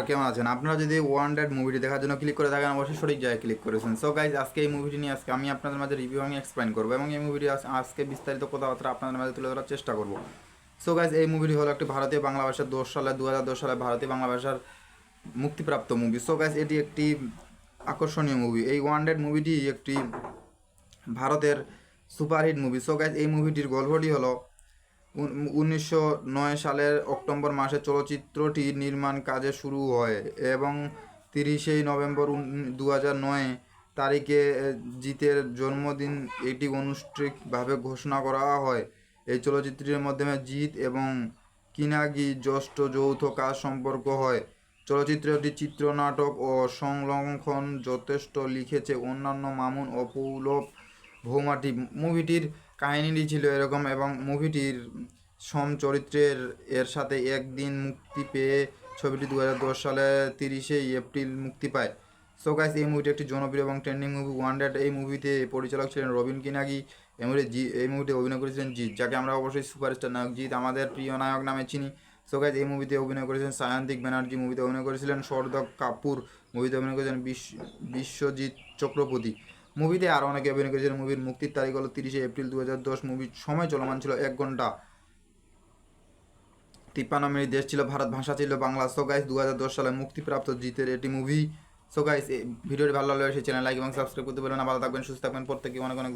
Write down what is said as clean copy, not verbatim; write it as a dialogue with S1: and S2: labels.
S1: কেমন আছেন? আপনারা যদি ওয়ান্টেড মুভিটি দেখার জন্য ক্লিক করে থাকেন অবশ্যই সঠিক জায়গায় ক্লিক করেছেন। সো গাইজ আজকে এই মুভিটি নিয়ে আমি আপনাদের মাঝে রিভিউ এবং এক্সপ্লেন করবো এবং এই মুভিটি আজকে বিস্তারিত কথাবার্তা আপনাদের মাঝে তুলে ধরার চেষ্টা করবো। সো গাইজ এই মুভিটি হলো একটি ভারতীয় বাংলা ভাষার 2002 সালে ভারতীয় বাংলা ভাষার মুক্তিপ্রাপ্ত মুভি। সো গাইজ এটি একটি আকর্ষণীয় মুভি। এই ওয়ান্টেড মুভিটি একটি ভারতের সুপারহিট মুভি। সো গাইজ এই মুভিটির গল্পটি হলো 1909 সালের অক্টোবর মাসে চলচ্চিত্রটি নির্মাণ কাজে শুরু হয় এবং 30 নভেম্বর 2009 তারিখে জিতের জন্মদিন এটি আনুষ্ঠানিকভাবে ঘোষণা করা হয়। এই চলচ্চিত্রের মাধ্যমে জিত এবং কিনাগি জ্যেষ্ঠ যৌথ কাজ সম্পর্ক হয়। চলচ্চিত্রটি চিত্রনাটক ও সংলাখন যথেষ্ট লিখেছে অন্যান্য মামুন ও পৌলভ ভৌমাটি। মুভিটির কাহিনীটি ছিল এরকম এবং মুভিটির চরিত্রের এর সাথে একদিন মুক্তি পেয়ে ছবিটি 2010 সালে 30 এপ্রিল মুক্তি পায়। সো গাইস এই মুভিটি একটি জনপ্রিয় এবং ট্রেন্ডিং মুভি ওয়ান্টেড। এই মুভিতে পরিচালক ছিলেন রবিন কিনাগি। এই মুভিতে অভিনয় করেছিলেন জিৎ, যাকে আমরা অবশ্যই সুপারস্টার নায়ক জিৎ আমাদের প্রিয় নায়ক নামে চিনি। সো গাইস এই মুভিতে অভিনয় করেছেন সায়ন্তিক ব্যানার্জি, মুভিতে অভিনয় করেছিলেন সরদক কাপুর, মুভিতে অভিনয় করেছেন বিশ্বজিৎ চক্রবর্তী। মুভিতে আরও অনেকে অভিনয় করেছিলেন। মুভির মুক্তির তারিখ হলো 30 এপ্রিল 2010। মুভির সময় চলমান ছিল 1 ঘন্টা 53 মিনিট। দেশ ছিল ভারত, ভাষা ছিল বাংলা। সো গাইস 2010 সালে মুক্তিপ্রাপ্ত জিতের এটি মুভি। সো গাইস ভিডিওটি ভালো লাগলে সেই চ্যানেল লাইক এবং সাবস্ক্রাইব করতে বলবেন না। ভালো থাকবেন, সুস্থ থাকবেন, প্রত্যেককে অনেক অনেক